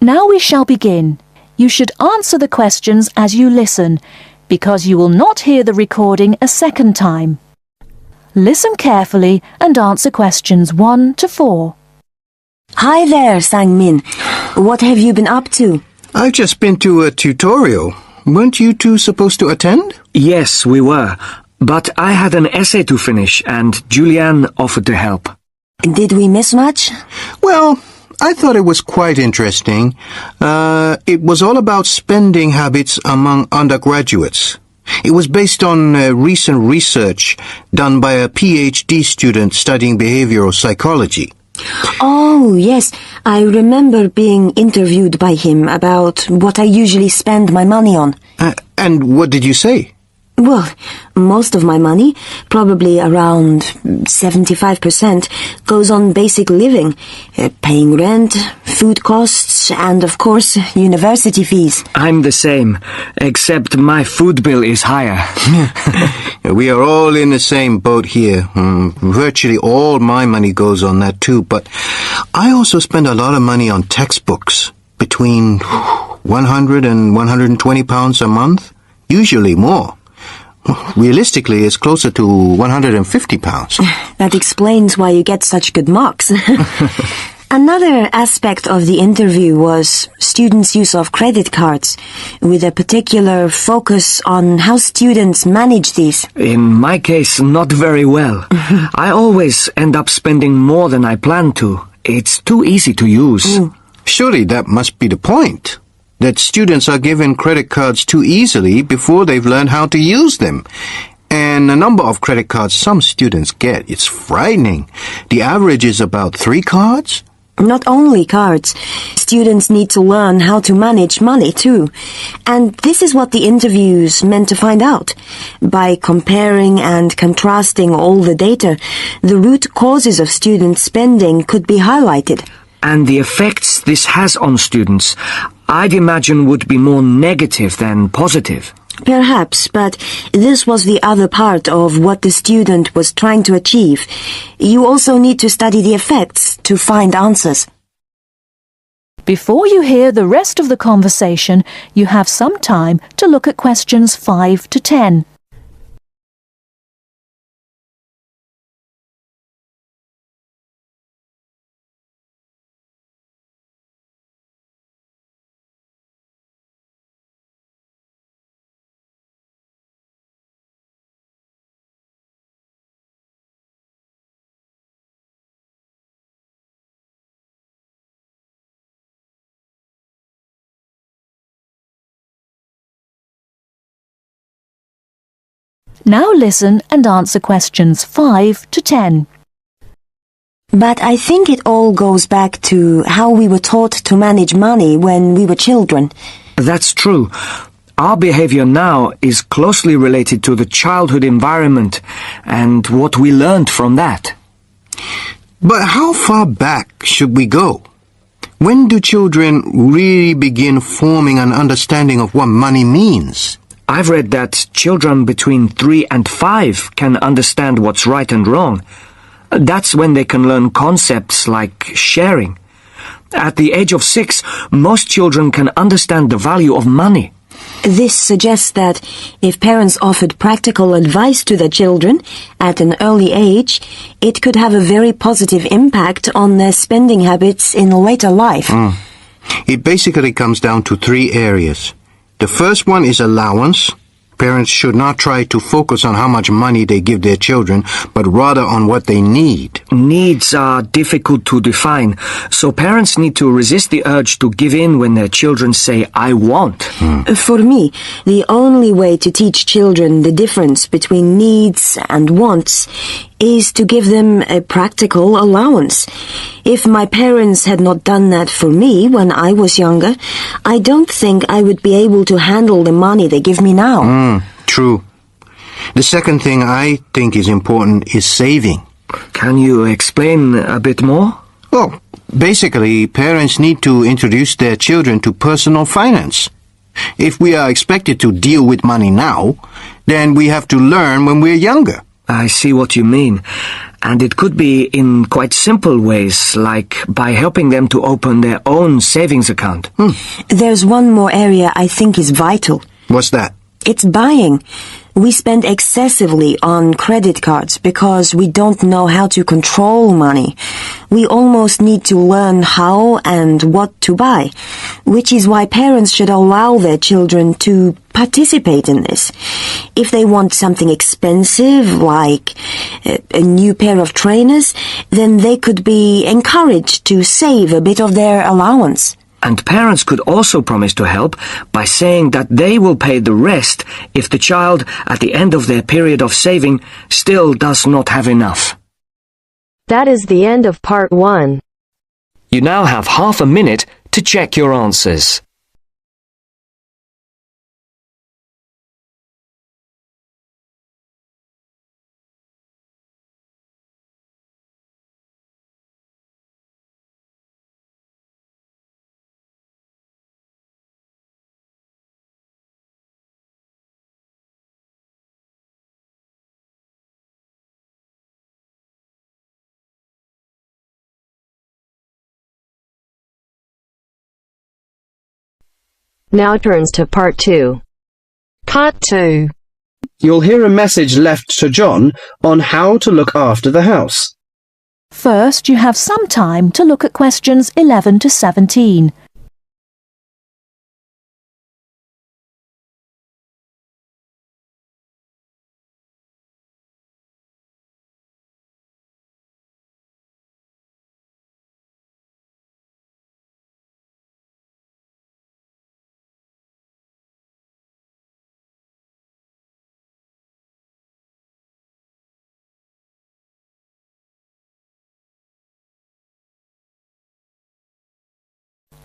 Now we shall begin. You should answer the questions as you listen, because you will not hear the recording a second time. Listen carefully and answer questions 1 to 4. Hi there, Sang-min. What have you been up to? I've just been to a tutorial. Weren't you two supposed to attend? Yes, we were. But I had an essay to finish and Julianne offered to help. Did we miss much? Well, I thought it was quite interesting. It was all about spending habits among undergraduates. It was based on recent research done by a PhD student studying behavioral psychology. Oh, yes. I remember being interviewed by him about what I usually spend my money on. And what did you say? Well, most of my money, probably around 75%, goes on basic living, paying rent, food costs, and of course, university fees. I'm the same, except my food bill is higher. We are all in the same boat here. Virtually all my money goes on that too, but I also spend a lot of money on textbooks, between 100 and 120 pounds a month, usually more. Realistically, it's closer to 150 pounds. That explains why you get such good marks. Another aspect of the interview was students' use of credit cards, with a particular focus on how students manage these. In my case, not very well. I always end up spending more than I plan to. It's too easy to use. Surely that must be the point. That students are given credit cards too easily before they've learned how to use them. And the number of credit cards some students get, it's frightening. The average is about 3 cards. Not only cards. Students need to learn how to manage money too. And this is what the interviews meant to find out. By comparing and contrasting all the data, the root causes of student spending could be highlighted. And the effects this has on students, I'd imagine, would be more negative than positive. Perhaps, but this was the other part of what the student was trying to achieve. You also need to study the effects to find answers. Before you hear the rest of the conversation, you have some time to look at questions 5 to 10. Now listen and answer questions 5 to 10. But I think it all goes back to how we were taught to manage money when we were children. That's true. Our behavior now is closely related to the childhood environment and what we learned from that. But how far back should we go? When do children really begin forming an understanding of what money means? I've read that children between 3 and 5 can understand what's right and wrong. That's when they can learn concepts like sharing. At the age of 6, most children can understand the value of money. This suggests that if parents offered practical advice to their children at an early age, it could have a very positive impact on their spending habits in later life. It basically comes down to 3 areas. The first one is allowance. Parents should not try to focus on how much money they give their children, but rather on what they need. Needs are difficult to define, so parents need to resist the urge to give in when their children say, "I want." For me, the only way to teach children the difference between needs and wants is to give them a practical allowance. If my parents had not done that for me when I was younger, I don't think I would be able to handle the money they give me now. True. The second thing I think is important is saving. Can you explain a bit more? Well, basically, parents need to introduce their children to personal finance. If we are expected to deal with money now, then we have to learn when we're younger. I see what you mean. And it could be in quite simple ways, like by helping them to open their own savings account. There's one more area I think is vital. What's that? It's buying. We spend excessively on credit cards because we don't know how to control money. We almost need to learn how and what to buy, which is why parents should allow their children to participate in this. If they want something expensive, like a new pair of trainers, then they could be encouraged to save a bit of their allowance. And parents could also promise to help by saying that they will pay the rest if the child, at the end of their period of saving, still does not have enough. That is the end of part 1. You now have half a minute to check your answers. Now turns to part 2. Part 2. You'll hear a message left to John on how to look after the house. First, you have some time to look at questions 11 to 17.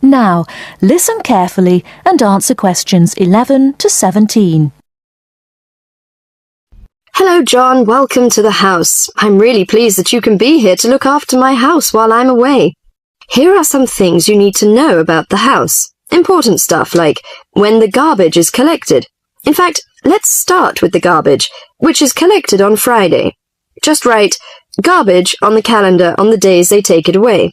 Now, listen carefully and answer questions 11 to 17. Hello, John. Welcome to the house. I'm really pleased that you can be here to look after my house while I'm away. Here are some things you need to know about the house. Important stuff like when the garbage is collected. In fact, let's start with the garbage, which is collected on Friday. Just write garbage on the calendar on the days they take it away.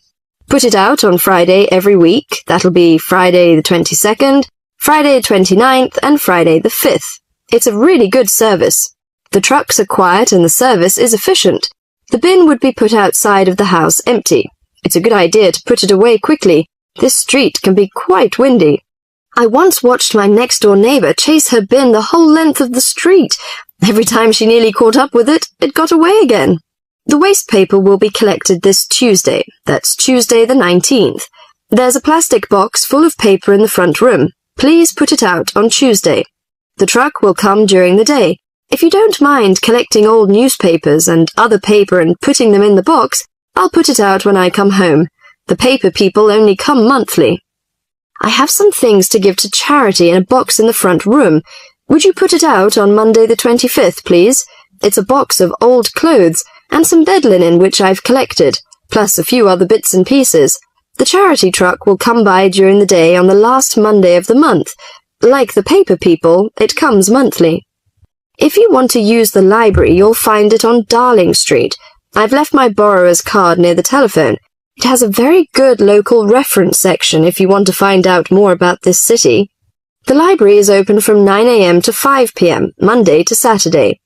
Put it out on Friday every week. That'll be Friday the 22nd, Friday the 29th, and Friday the 5th. It's a really good service. The trucks are quiet and the service is efficient. The bin would be put outside of the house empty. It's a good idea to put it away quickly. This street can be quite windy. I once watched my next-door neighbour chase her bin the whole length of the street. Every time she nearly caught up with it, it got away again. The waste paper will be collected this Tuesday. That's Tuesday the 19th. There's a plastic box full of paper in the front room. Please put it out on Tuesday. The truck will come during the day. If you don't mind collecting old newspapers and other paper and putting them in the box, I'll put it out when I come home. The paper people only come monthly. I have some things to give to charity in a box in the front room. Would you put it out on Monday the 25th, please? It's a box of old clothes and some bed linen which I've collected, plus a few other bits and pieces. The charity truck will come by during the day on the last Monday of the month. Like the paper people, it comes monthly. If you want to use the library, you'll find it on Darling Street. I've left my borrower's card near the telephone. It has a very good local reference section if you want to find out more about this city. The library is open from 9 a.m. to 5 p.m., Monday to Saturday.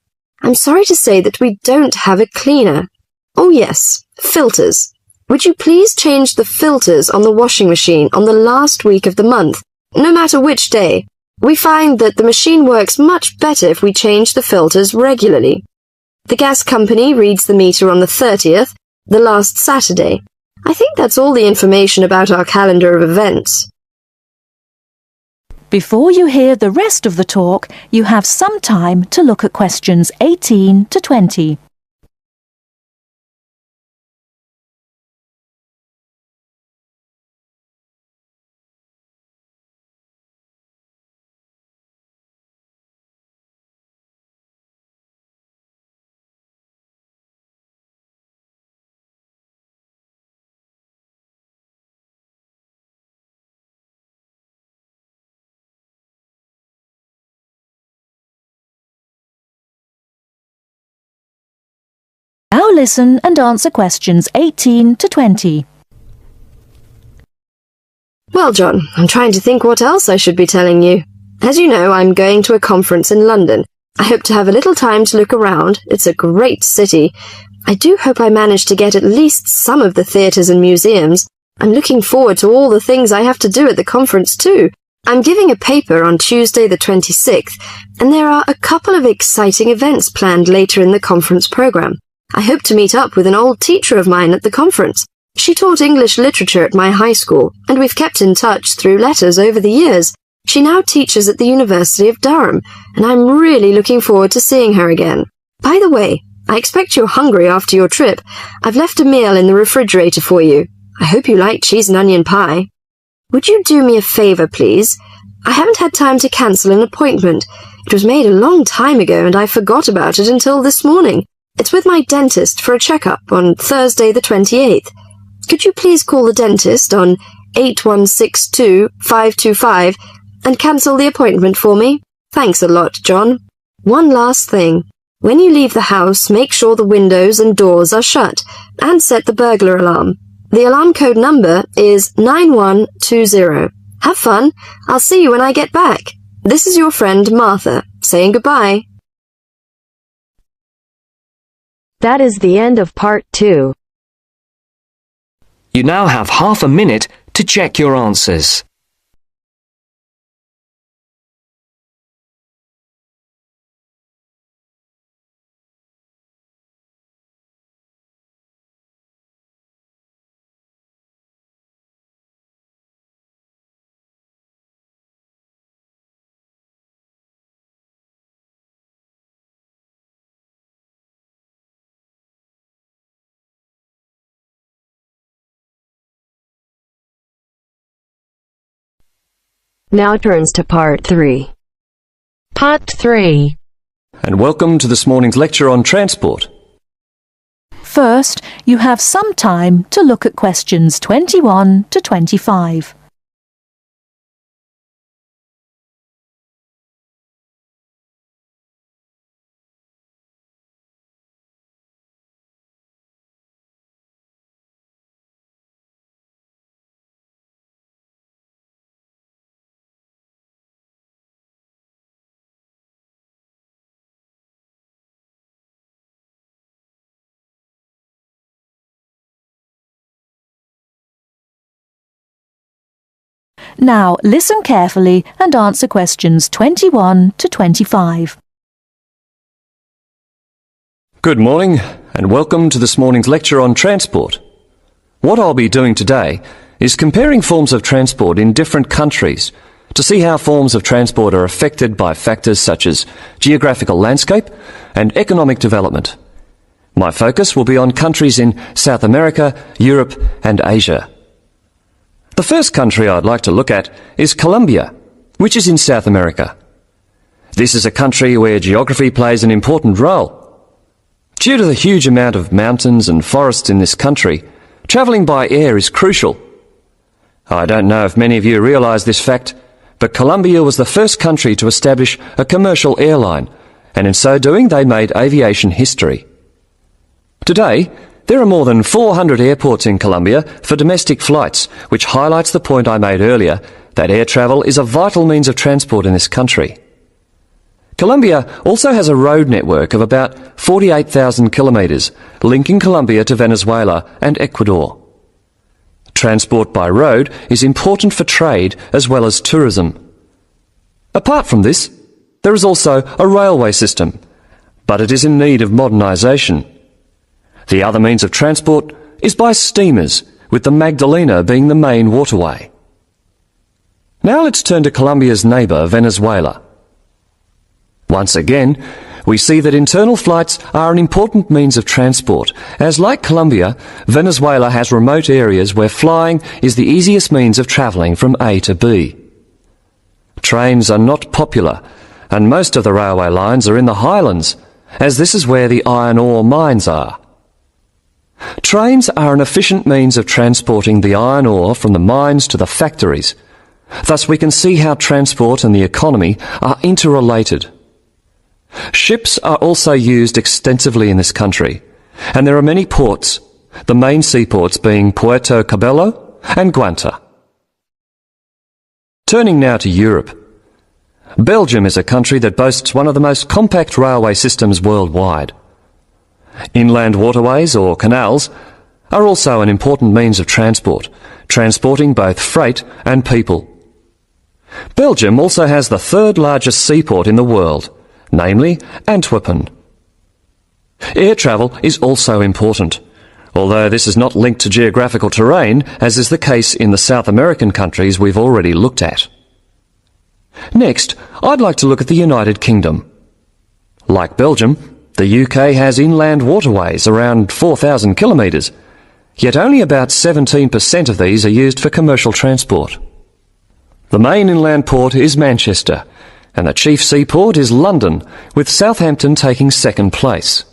I'm sorry to say that we don't have a cleaner. Oh yes, filters. Would you please change the filters on the washing machine on the last week of the month, no matter which day? We find that the machine works much better if we change the filters regularly. The gas company reads the meter on the 30th, the last Saturday. I think that's all the information about our calendar of events. Before you hear the rest of the talk, you have some time to look at questions 18 to 20. listen and answer questions 18 to 20. Well, John, I'm trying to think what else I should be telling you. As you know, I'm going to a conference in London. I hope to have a little time to look around. It's a great city. I do hope I manage to get at least some of the theatres and museums. I'm looking forward to all the things I have to do at the conference too. I'm giving a paper on Tuesday the 26th, and there are a couple of exciting events planned later in the conference programme. I hope to meet up with an old teacher of mine at the conference. She taught English literature at my high school, and we've kept in touch through letters over the years. She now teaches at the University of Durham, and I'm really looking forward to seeing her again. By the way, I expect you're hungry after your trip. I've left a meal in the refrigerator for you. I hope you like cheese and onion pie. Would you do me a favour, please? I haven't had time to cancel an appointment. It was made a long time ago, and I forgot about it until this morning. It's with my dentist for a checkup on Thursday the 28th. Could you please call the dentist on 8162-525 and cancel the appointment for me? Thanks a lot, John. One last thing. When you leave the house, make sure the windows and doors are shut, and set the burglar alarm. The alarm code number is 9120. Have fun. I'll see you when I get back. This is your friend Martha, saying goodbye. That is the end of part 2. You now have half a minute to check your answers. Now turns to part 3. Part 3. And welcome to this morning's lecture on transport. First, you have some time to look at questions 21 to 25. Now listen carefully and answer questions 21 to 25. Good morning, and welcome to this morning's lecture on transport. What I'll be doing today is comparing forms of transport in different countries to see how forms of transport are affected by factors such as geographical landscape and economic development. My focus will be on countries in South America, Europe and Asia. The first country I'd like to look at is Colombia, which is in South America. This is a country where geography plays an important role. Due to the huge amount of mountains and forests in this country, travelling by air is crucial. I don't know if many of you realise this fact, but Colombia was the first country to establish a commercial airline, and in so doing they made aviation history. Today, there are more than 400 airports in Colombia for domestic flights, which highlights the point I made earlier that air travel is a vital means of transport in this country. Colombia also has a road network of about 48,000 kilometres, linking Colombia to Venezuela and Ecuador. Transport by road is important for trade as well as tourism. Apart from this, there is also a railway system, but it is in need of modernisation. The other means of transport is by steamers, with the Magdalena being the main waterway. Now let's turn to Colombia's neighbour, Venezuela. Once again, we see that internal flights are an important means of transport, as like Colombia, Venezuela has remote areas where flying is the easiest means of travelling from A to B. Trains are not popular, and most of the railway lines are in the highlands, as this is where the iron ore mines are. Trains are an efficient means of transporting the iron ore from the mines to the factories. Thus we can see how transport and the economy are interrelated. Ships are also used extensively in this country, and there are many ports, the main seaports being Puerto Cabello and Guanta. Turning now to Europe. Belgium is a country that boasts one of the most compact railway systems worldwide. Inland waterways, or canals, are also an important means of transport, transporting both freight and people. Belgium also has the third largest seaport in the world, namely Antwerpen. Air travel is also important, although this is not linked to geographical terrain, as is the case in the South American countries we've already looked at. Next, I'd like to look at the United Kingdom. Like Belgium, the UK has inland waterways around 4,000 kilometres, yet only about 17% of these are used for commercial transport. The main inland port is Manchester, and the chief seaport is London, with Southampton taking second place.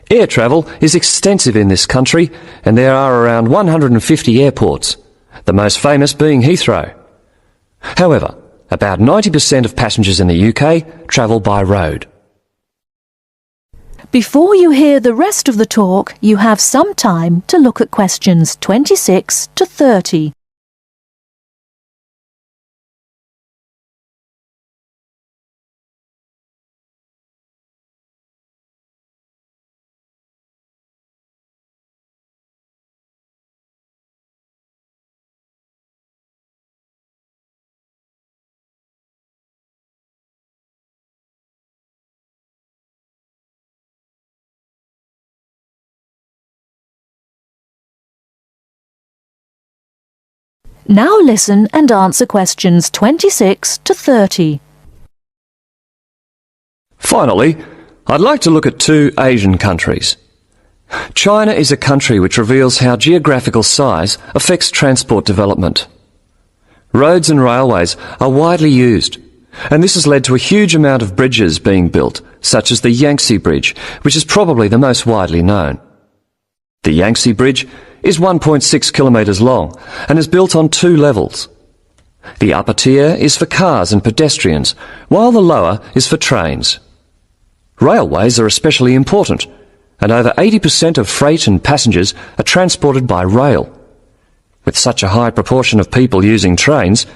Air travel is extensive in this country, and there are around 150 airports, the most famous being Heathrow. However, about 90% of passengers in the UK travel by road. Before you hear the rest of the talk, you have some time to look at questions 26 to 30. Now listen and answer questions 26 to 30. Finally, I'd like to look at two Asian countries. China is a country which reveals how geographical size affects transport development. Roads and railways are widely used, and this has led to a huge amount of bridges being built, such as the Yangtze Bridge, which is probably the most widely known. The Yangtze Bridge is 1.6 kilometres long and is built on two levels. The upper tier is for cars and pedestrians, while the lower is for trains. Railways are especially important, and over 80% of freight and passengers are transported by rail. With such a high proportion of people using trains,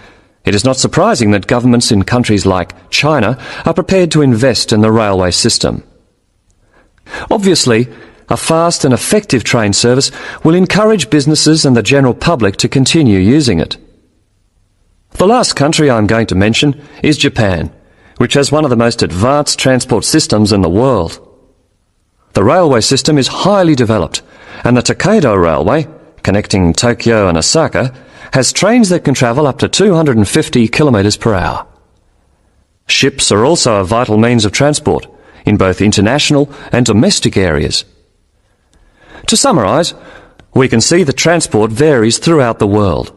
it is not surprising that governments in countries like China are prepared to invest in the railway system. Obviously, a fast and effective train service will encourage businesses and the general public to continue using it. The last country I'm going to mention is Japan, which has one of the most advanced transport systems in the world. The railway system is highly developed, and the Tokaido Railway, connecting Tokyo and Osaka, has trains that can travel up to 250 kilometres per hour. Ships are also a vital means of transport in both international and domestic areas. To summarise, we can see that transport varies throughout the world,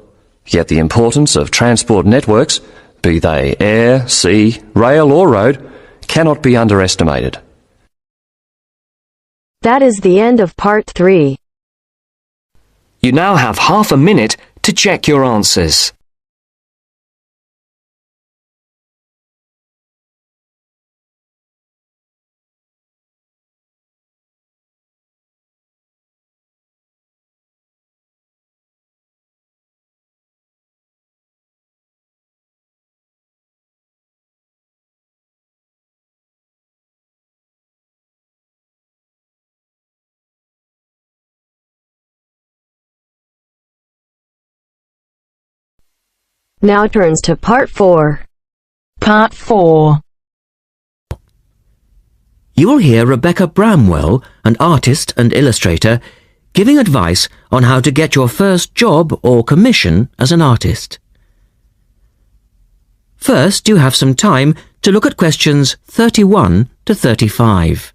yet the importance of transport networks, be they air, sea, rail or road, cannot be underestimated. That is the end of part 3. You now have half a minute to check your answers. Now turns to part 4. Part 4. You will hear Rebecca Bramwell, an artist and illustrator, giving advice on how to get your first job or commission as an artist. First, you have some time to look at questions 31 to 35.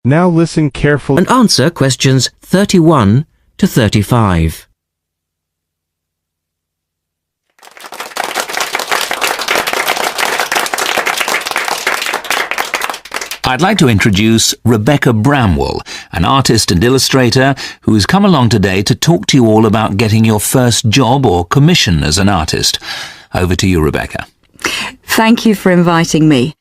Now listen carefully and answer questions 31 to 35. I'd like to introduce Rebecca Bramwell, an artist and illustrator who has come along today to talk to you all about getting your first job or commission as an artist. Over to you, Rebecca. Thank you for inviting me.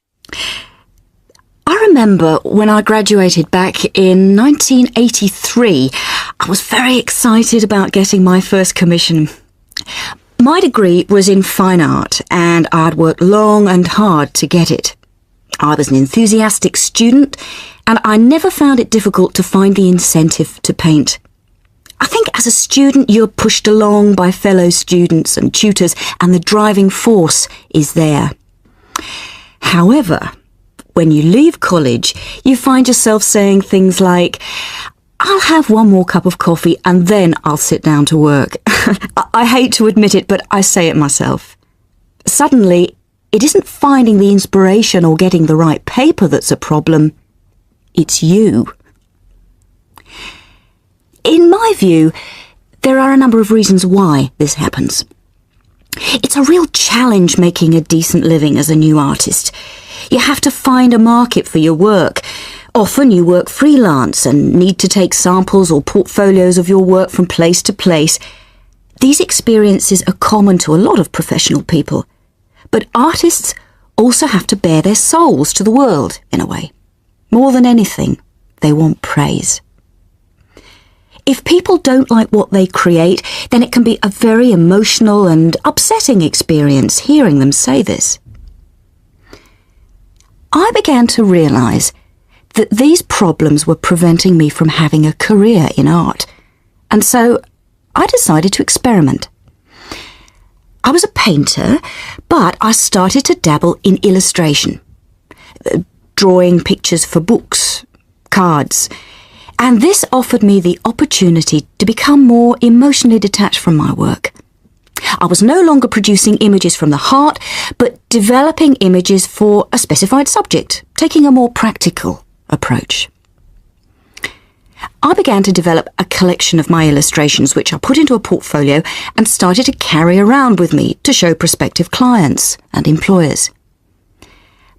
I remember when I graduated back in 1983, I was very excited about getting my first commission. My degree was in fine art, and I'd worked long and hard to get it. I was an enthusiastic student, and I never found it difficult to find the incentive to paint. I think as a student you're pushed along by fellow students and tutors, and the driving force is there. However, when you leave college, you find yourself saying things like, "I'll have one more cup of coffee and then I'll sit down to work." I hate to admit it, but I say it myself. Suddenly, it isn't finding the inspiration or getting the right paper that's a problem. It's you. In my view, there are a number of reasons why this happens. It's a real challenge making a decent living as a new artist. You have to find a market for your work. Often you work freelance and need to take samples or portfolios of your work from place to place. These experiences are common to a lot of professional people. But artists also have to bare their souls to the world, in a way. More than anything, they want praise. If people don't like what they create, then it can be a very emotional and upsetting experience hearing them say this. I began to realise that these problems were preventing me from having a career in art, and so I decided to experiment. I was a painter, but I started to dabble in illustration, drawing pictures for books, cards, and this offered me the opportunity to become more emotionally detached from my work. I was no longer producing images from the heart, but developing images for a specified subject, taking a more practical approach. I began to develop a collection of my illustrations, which I put into a portfolio and started to carry around with me to show prospective clients and employers.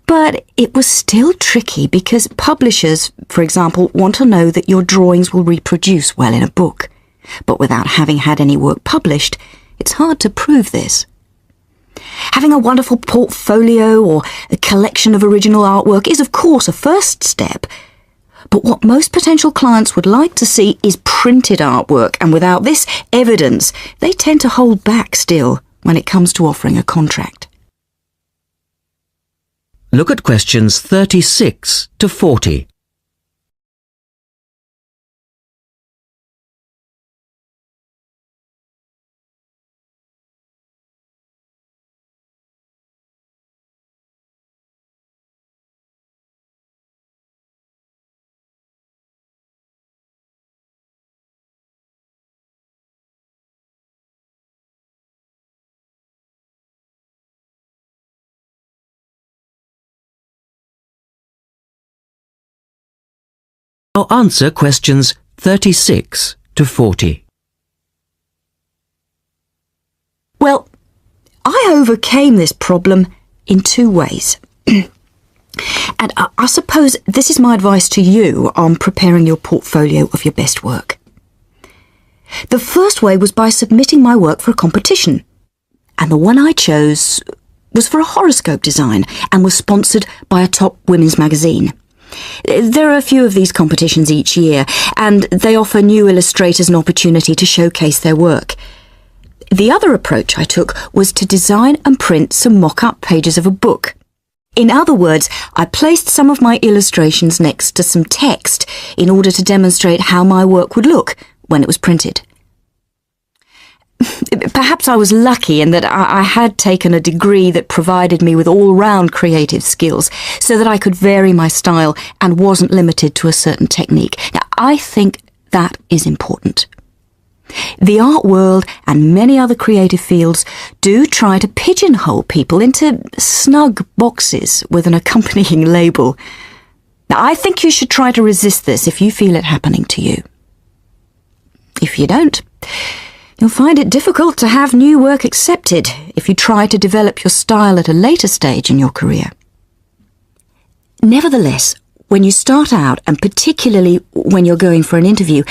But it was still tricky because publishers, for example, want to know that your drawings will reproduce well in a book. But without having had any work published, it's hard to prove this. Having a wonderful portfolio or a collection of original artwork is, of course, a first step. But what most potential clients would like to see is printed artwork, and without this evidence, they tend to hold back still when it comes to offering a contract. Look at questions 36 to 40. Now answer questions 36 to 40. Well, I overcame this problem in two ways. And I suppose this is my advice to you on preparing your portfolio of your best work. The first way was by submitting my work for a competition. And the one I chose was for a horoscope design and was sponsored by a top women's magazine. There are a few of these competitions each year, and they offer new illustrators an opportunity to showcase their work. The other approach I took was to design and print some mock-up pages of a book. In other words, I placed some of my illustrations next to some text in order to demonstrate how my work would look when it was printed. Perhaps I was lucky in that I had taken a degree that provided me with all-round creative skills so that I could vary my style and wasn't limited to a certain technique. Now, I think that is important. The art world and many other creative fields do try to pigeonhole people into snug boxes with an accompanying label. Now, I think you should try to resist this if you feel it happening to you. If you don't, you'll find it difficult to have new work accepted if you try to develop your style at a later stage in your career. Nevertheless, when you start out, and particularly when you're going for an interview,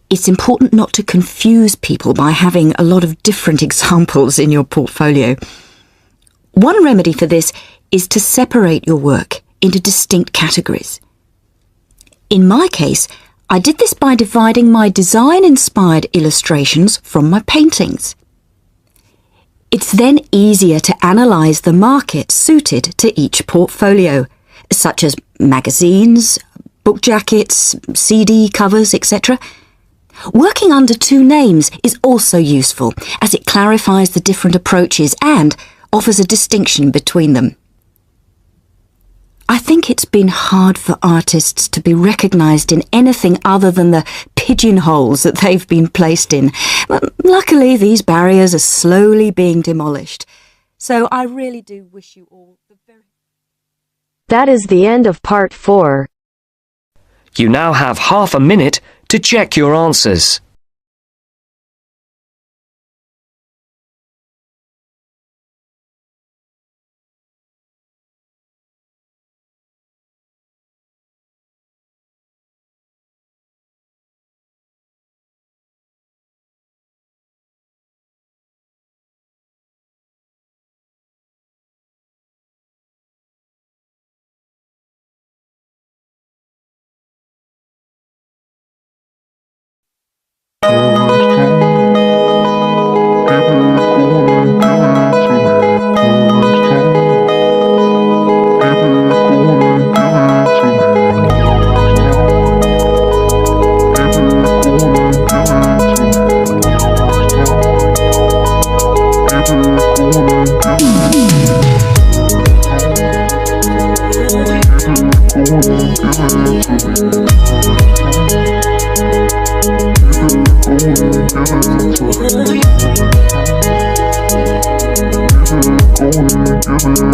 it's important not to confuse people by having a lot of different examples in your portfolio. One remedy for this is to separate your work into distinct categories. In my case, I did this by dividing my design-inspired illustrations from my paintings. It's then easier to analyse the market suited to each portfolio, such as magazines, book jackets, CD covers, etc. Working under two names is also useful, as it clarifies the different approaches and offers a distinction between them. I think it's been hard for artists to be recognised in anything other than the pigeonholes that they've been placed in. But luckily, these barriers are slowly being demolished. So I really do wish you all the very... That is the end of part 4. You now have half a minute to check your answers.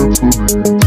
Give it to me.